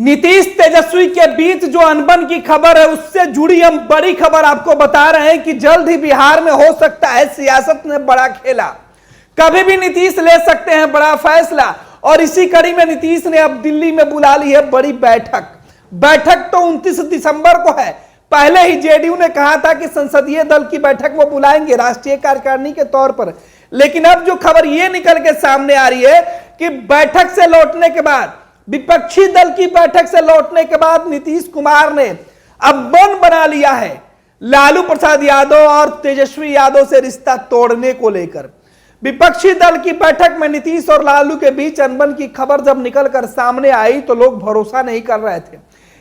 नीतीश तेजस्वी के बीच जो अनबन की खबर है उससे जुड़ी हम बड़ी खबर आपको बता रहे हैं कि जल्द ही बिहार में हो सकता है सियासत में बड़ा खेला। कभी भी नीतीश ले सकते हैं बड़ा फैसला और इसी कड़ी में नीतीश ने अब दिल्ली में बुला ली है बड़ी बैठक तो 29 दिसंबर को है। पहले ही जेडीयू ने कहा था कि संसदीय दल की बैठक वो बुलाएंगे राष्ट्रीय कार्यकारिणी के तौर पर, लेकिन अब जो खबर ये निकल के सामने आ रही है कि बैठक से लौटने के बाद, विपक्षी दल की बैठक से लौटने के बाद नीतीश कुमार ने अब मन बना लिया है लालू प्रसाद यादव और तेजस्वी यादव से रिश्ता तोड़ने को लेकर। विपक्षी दल की बैठक में नीतीश और लालू के बीच अनबन की खबर जब निकलकर सामने आई तो लोग भरोसा नहीं कर रहे थे,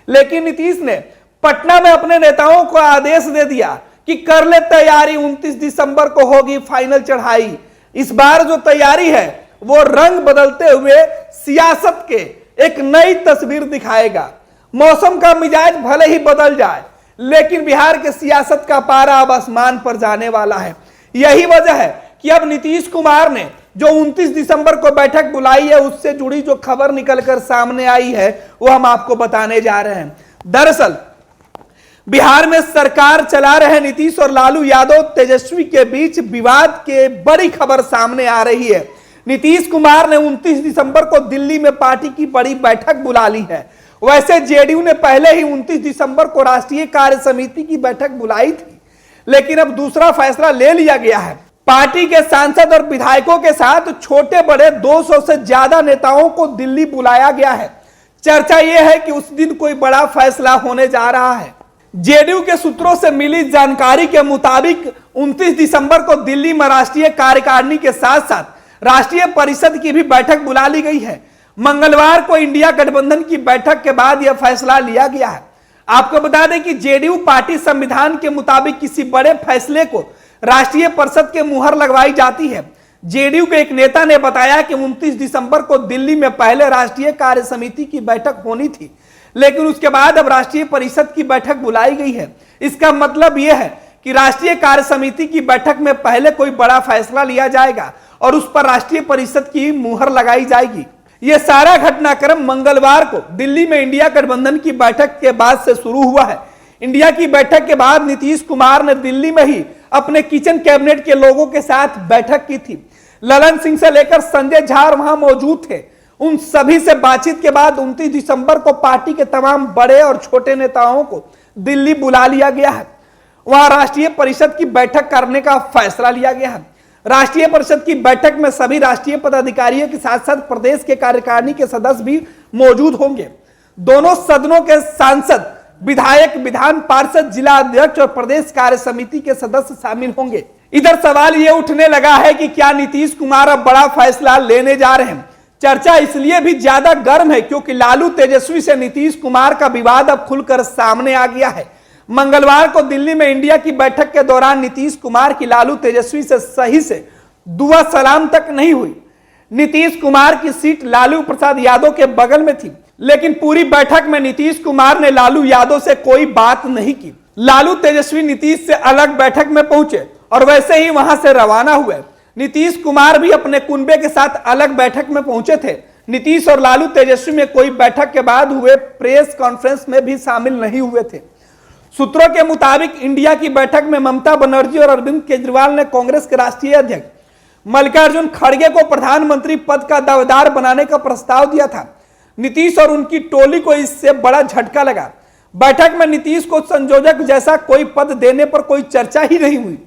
लेकिन नीतीश ने पटना में अपने नेताओं को आदेश दे दिया कि कर ले तैयारी, 29 दिसंबर को होगी फाइनल चढ़ाई। इस बार जो तैयारी है वो रंग बदलते हुए सियासत के एक नई तस्वीर दिखाएगा। मौसम का मिजाज भले ही बदल जाए, लेकिन बिहार के सियासत का पारा अब आसमान पर जाने वाला है। यही वजह है कि अब नीतीश कुमार ने जो 29 दिसंबर को बैठक बुलाई है उससे जुड़ी जो खबर निकलकर सामने आई है वो हम आपको बताने जा रहे हैं। दरअसल बिहार में सरकार चला रहे नीतीश और लालू यादव तेजस्वी के बीच विवाद के बड़ी खबर सामने आ रही है। नीतीश कुमार ने 29 दिसंबर को दिल्ली में पार्टी की बड़ी बैठक बुला ली है। वैसे जेडीयू ने पहले ही 29 दिसंबर को राष्ट्रीय कार्य समिति की बैठक बुलाई थी, लेकिन अब दूसरा फैसला ले लिया गया है। पार्टी के सांसद और विधायकों के साथ छोटे बड़े 200 से ज्यादा नेताओं को दिल्ली बुलाया गया है। चर्चा यह है कि उस दिन कोई बड़ा फैसला होने जा रहा है। जेडीयू के सूत्रों से मिली जानकारी के मुताबिक 29 दिसंबर को दिल्ली में राष्ट्रीय कार्यकारिणी के साथ साथ राष्ट्रीय परिषद की भी बैठक बुला ली गई है। मंगलवार को इंडिया गठबंधन की बैठक के बाद यह फैसला लिया गया है। आपको बता दें कि जेडीयू पार्टी संविधान के मुताबिक किसी बड़े फैसले को राष्ट्रीय परिषद के मुहर लगवाई जाती है। जेडीयू के एक नेता ने बताया कि 29 दिसंबर को दिल्ली में पहले राष्ट्रीय कार्य समिति की बैठक होनी थी, लेकिन उसके बाद अब राष्ट्रीय परिषद की बैठक बुलाई गई है। इसका मतलब यह है कि राष्ट्रीय कार्य समिति की बैठक में पहले कोई बड़ा फैसला लिया जाएगा और उस पर राष्ट्रीय परिषद की मुहर लगाई जाएगी। यह सारा घटनाक्रम मंगलवार को दिल्ली में इंडिया गठबंधन की बैठक के बाद से शुरू हुआ है। इंडिया की बैठक के बाद नीतीश कुमार ने दिल्ली में ही अपने किचन कैबिनेट के लोगों के साथ बैठक की थी। ललन सिंह से लेकर संजय झा वहां मौजूद थे। उन सभी से बातचीत के बाद 29 दिसंबर को पार्टी के तमाम बड़े और छोटे नेताओं को दिल्ली बुला लिया गया है। वहां राष्ट्रीय परिषद की बैठक करने का फैसला लिया गया है। राष्ट्रीय परिषद की बैठक में सभी राष्ट्रीय पदाधिकारियों के साथ साथ प्रदेश के कार्यकारिणी के सदस्य भी मौजूद होंगे। दोनों सदनों के सांसद, विधायक, विधान पार्षद, जिला अध्यक्ष और प्रदेश कार्य समिति के सदस्य शामिल होंगे। इधर सवाल यह उठने लगा है कि क्या नीतीश कुमार अब बड़ा फैसला लेने जा रहे हैं। चर्चा इसलिए भी ज्यादा गर्म है क्योंकि लालू तेजस्वी से नीतीश कुमार का विवाद अब खुलकर सामने आ गया है। मंगलवार को दिल्ली में इंडिया की बैठक के दौरान नीतीश कुमार की लालू तेजस्वी से सही से दुआ सलाम तक नहीं हुई। नीतीश कुमार की सीट लालू प्रसाद यादव के बगल में थी, लेकिन पूरी बैठक में नीतीश कुमार ने लालू यादव से कोई बात नहीं की। लालू तेजस्वी नीतीश से अलग बैठक में पहुंचे और वैसे ही वहां से रवाना हुए। नीतीश कुमार भी अपने कुनबे के साथ अलग बैठक में पहुंचे थे। नीतीश और लालू तेजस्वी में कोई बैठक के बाद हुए प्रेस कॉन्फ्रेंस में भी शामिल नहीं हुए थे। सूत्रों के मुताबिक इंडिया की बैठक में ममता बनर्जी और अरविंद केजरीवाल ने कांग्रेस के राष्ट्रीय अध्यक्ष मल्लिकार्जुन खड़गे को प्रधानमंत्री पद का दावेदार बनाने का प्रस्ताव दिया था। नीतीश और उनकी टोली को इससे बड़ा झटका लगा। बैठक में नीतीश को संयोजक जैसा कोई पद देने पर कोई चर्चा ही नहीं हुई।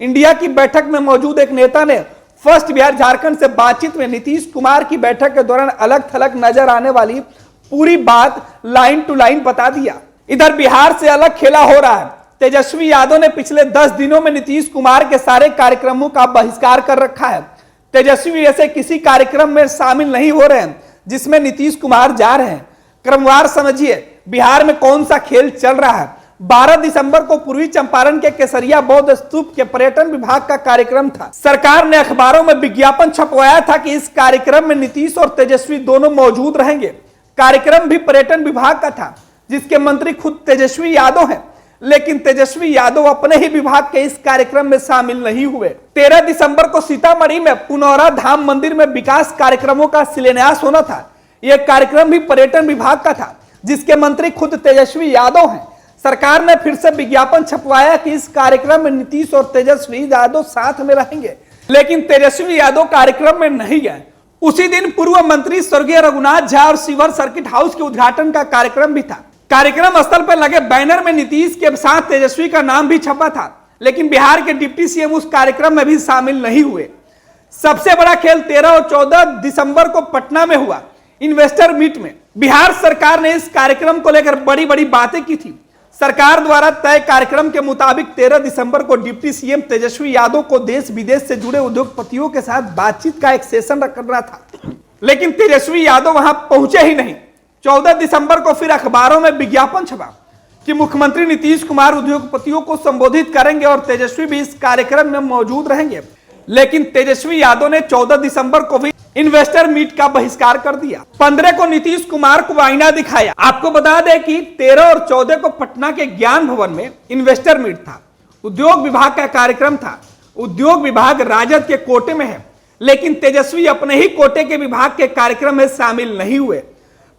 इंडिया की बैठक में मौजूद एक नेता ने फर्स्ट बिहार झारखंड से बातचीत में नीतीश कुमार की बैठक के दौरान अलग थलग नजर आने वाली पूरी बात लाइन टू लाइन बता दिया। इधर बिहार से अलग खेला हो रहा है। तेजस्वी यादव ने पिछले 10 दिनों में नीतीश कुमार के सारे कार्यक्रमों का बहिष्कार कर रखा है। तेजस्वी ऐसे किसी कार्यक्रम में शामिल नहीं हो रहे हैं जिसमें नीतीश कुमार जा रहे हैं। क्रमवार समझिए बिहार में कौन सा खेल चल रहा है। 12 दिसंबर को पूर्वी चंपारण के केसरिया बौद्ध स्तूप के पर्यटन विभाग का कार्यक्रम था। सरकार ने अखबारों में विज्ञापन छपवाया था कि इस कार्यक्रम में नीतीश और तेजस्वी दोनों मौजूद रहेंगे। कार्यक्रम भी पर्यटन विभाग का था जिसके मंत्री खुद तेजस्वी यादव हैं, लेकिन तेजस्वी यादव अपने ही विभाग के इस कार्यक्रम में शामिल नहीं हुए। 13 दिसंबर को सीतामढ़ी में पुनौरा धाम मंदिर में विकास कार्यक्रमों का शिलान्यास होना था। यह कार्यक्रम भी पर्यटन विभाग का था। जिसके मंत्री खुद तेजस्वी यादव हैं। सरकार ने फिर से विज्ञापन छपवाया कि इस कार्यक्रम में नीतीश और तेजस्वी यादव साथ में रहेंगे, लेकिन तेजस्वी यादव कार्यक्रम में नहीं गए। उसी दिन पूर्व मंत्री स्वर्गीय रघुनाथ झा और शिवर सर्किट हाउस के उद्घाटन का कार्यक्रम भी था। कार्यक्रम स्थल पर लगे बैनर में नीतीश के साथ तेजस्वी का नाम भी छपा था, लेकिन बिहार के डिप्टी सीएम उस कार्यक्रम में भी शामिल नहीं हुए। सबसे बड़ा खेल 13 और 14 दिसंबर को पटना में हुआ। इन्वेस्टर मीट में बिहार सरकार ने इस कार्यक्रम को लेकर बड़ी बड़ी बातें की थी। सरकार द्वारा तय कार्यक्रम के मुताबिक 13 दिसंबर को डिप्टी सीएम तेजस्वी यादव को देश विदेश से जुड़े उद्योगपतियों के साथ बातचीत का एक सेशन करना था, लेकिन तेजस्वी यादव वहां पहुंचे ही नहीं। 14 दिसंबर को फिर अखबारों में विज्ञापन छपा कि मुख्यमंत्री नीतीश कुमार उद्योगपतियों को संबोधित करेंगे और तेजस्वी भी इस कार्यक्रम में मौजूद रहेंगे, लेकिन तेजस्वी यादव ने 14 दिसंबर को भी इन्वेस्टर मीट का बहिष्कार कर दिया। 15 को नीतीश कुमार को आईना दिखाया। आपको बता दें कि 13 और 14 को पटना के ज्ञान भवन में इन्वेस्टर मीट था। उद्योग विभाग का कार्यक्रम था। उद्योग विभाग राजद के कोटे में है, लेकिन तेजस्वी अपने ही कोटे के विभाग के कार्यक्रम में शामिल नहीं हुए।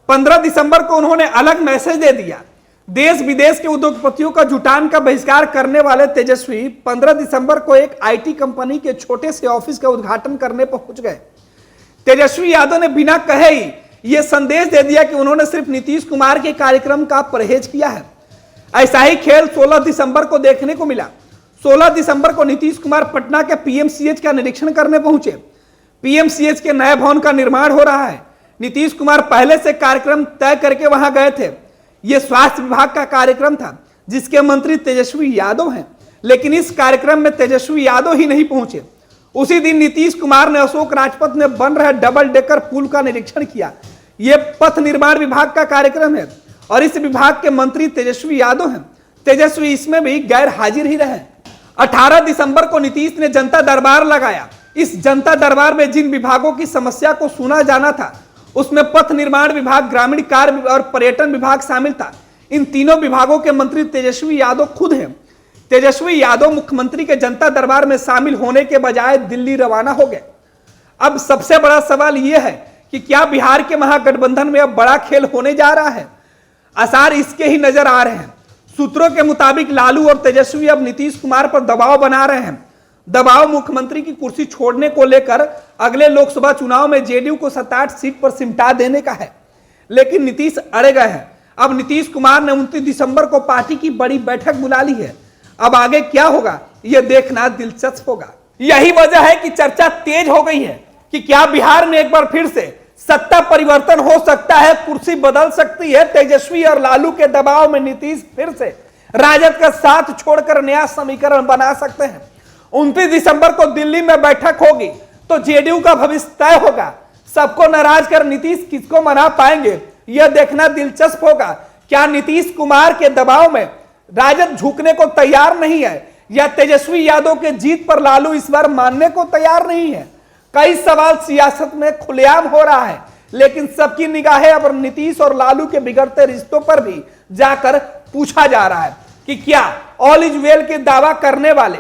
15 दिसंबर को उन्होंने अलग मैसेज दे दिया। देश विदेश के उद्योगपतियों का जुटान का बहिष्कार करने वाले तेजस्वी 15 दिसंबर को एक आईटी कंपनी के छोटे से ऑफिस का उद्घाटन करने पहुंच गए। तेजस्वी यादव ने बिना कहे ही यह संदेश दे दिया कि उन्होंने सिर्फ नीतीश कुमार के कार्यक्रम का परहेज किया है। ऐसा ही खेल 16 दिसंबर को देखने को मिला। 16 दिसंबर को नीतीश कुमार पटना के पीएमसीएच का निरीक्षण करने पहुंचे। पीएमसीएच के नए भवन का निर्माण हो रहा है। नीतीश कुमार पहले से कार्यक्रम तय करके वहां गए थे। यह स्वास्थ्य विभाग का कार्यक्रम था, जिसके मंत्री तेजस्वी यादव हैं, लेकिन इस कार्यक्रम में तेजस्वी यादव ही नहीं पहुंचे। उसी दिन नीतीश कुमार ने अशोक राजपथ में बन रहे डबल डेकर पुल का निरीक्षण किया। यह पथ निर्माण विभाग का कार्यक्रम है और इस विभाग के मंत्री तेजस्वी यादव हैं। तेजस्वी इसमें भी गैर हाजिर ही रहे। 18 दिसंबर को नीतीश ने जनता दरबार लगाया। इस जनता दरबार में जिन विभागों की समस्या को सुना जाना था, उसमें पथ निर्माण विभाग, ग्रामीण कार्य और पर्यटन विभाग शामिल था। इन तीनों विभागों के मंत्री तेजस्वी यादव खुद हैं। तेजस्वी यादव मुख्यमंत्री के जनता दरबार में शामिल होने के बजाय दिल्ली रवाना हो गए। अब सबसे बड़ा सवाल यह है कि क्या बिहार के महागठबंधन में अब बड़ा खेल होने जा रहा है? आसार इसके ही नजर आ रहे हैं। सूत्रों के मुताबिक लालू और तेजस्वी अब नीतीश कुमार पर दबाव बना रहे हैं। दबाव मुख्यमंत्री की कुर्सी छोड़ने को लेकर अगले लोकसभा चुनाव में जेडीयू को 67 सीट पर सिमटा देने का है, लेकिन नीतीश अड़े गए हैं। अब नीतीश कुमार ने 29 दिसंबर को पार्टी की बड़ी बैठक बुला ली है। अब आगे क्या होगा यह देखना दिलचस्प होगा। यही वजह है कि चर्चा तेज हो गई है कि क्या बिहार में एक बार फिर से सत्ता परिवर्तन हो सकता है, कुर्सी बदल सकती है। तेजस्वी और लालू के दबाव में नीतीश फिर से राजद का साथ छोड़कर नया समीकरण बना सकते हैं। 29 दिसंबर को दिल्ली में बैठक होगी तो जेडीयू का भविष्य तय होगा। सबको नाराज कर नीतीश किसको मना पाएंगे, यह देखना दिलचस्प होगा। क्या नीतीश कुमार के दबाव में राजद झुकने को तैयार नहीं है, या तेजस्वी यादव के जीत पर लालू इस बार मानने को तैयार नहीं है? कई सवाल सियासत में खुलेआम हो रहा है, लेकिन सबकी निगाहें अब नीतीश और लालू के बिगड़ते रिश्तों पर भी जाकर पूछा जा रहा है कि क्या ऑल इज वेल के दावा करने वाले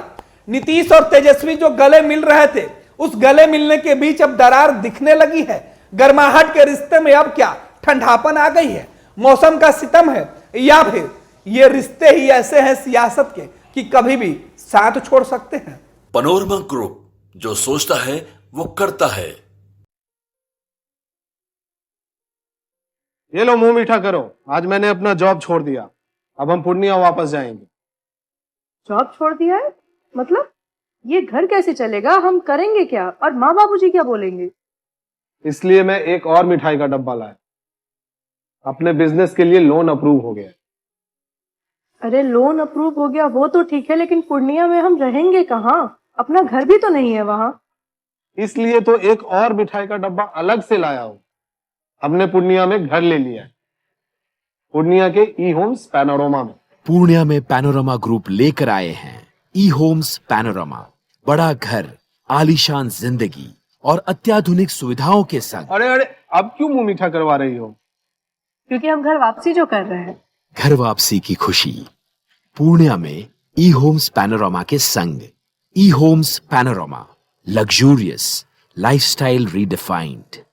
नीतीश और तेजस्वी जो गले मिल रहे थे, उस गले मिलने के बीच अब दरार दिखने लगी है। गर्माहट के रिश्ते में अब क्या ठंडापन आ गई है, मौसम का सितम है, या फिर ये रिश्ते ही ऐसे हैं सियासत के कि कभी भी साथ छोड़ सकते हैं? पैनोरमा ग्रुप, जो सोचता है वो करता है। ये लो, मुंह मीठा करो। आज मैंने अपना जॉब छोड़ दिया। अब हम पूर्णिया वापस जाएंगे। जॉब छोड़ दिया है? मतलब ये घर कैसे चलेगा? हम करेंगे क्या? और माँ बाबूजी क्या बोलेंगे? इसलिए मैं एक और मिठाई का डब्बा लाया। अपने बिजनेस के लिए लोन अप्रूव हो गया। अरे लोन अप्रूव हो गया वो तो ठीक है, लेकिन पूर्णिया में हम रहेंगे कहाँ? अपना घर भी तो नहीं है वहां। इसलिए तो एक और मिठाई का डब्बा अलग से लाया हूं। हमने पूर्णिया में घर ले लिया है, पूर्णिया के ई होम्स पैनोरमा में। पूर्णिया में पैनोरमा ग्रुप लेकर आए हैं ई होम्स पैनोरमा। बड़ा घर, आलीशान जिंदगी और अत्याधुनिक सुविधाओं के संग। अरे अब क्यों मुंह मीठा करवा रही हो? क्योंकि हम घर वापसी जो कर रहे हैं। घर वापसी की खुशी पूर्णिया में ई होम्स पैनोरमा के संग। E Homes Panorama, luxurious lifestyle redefined.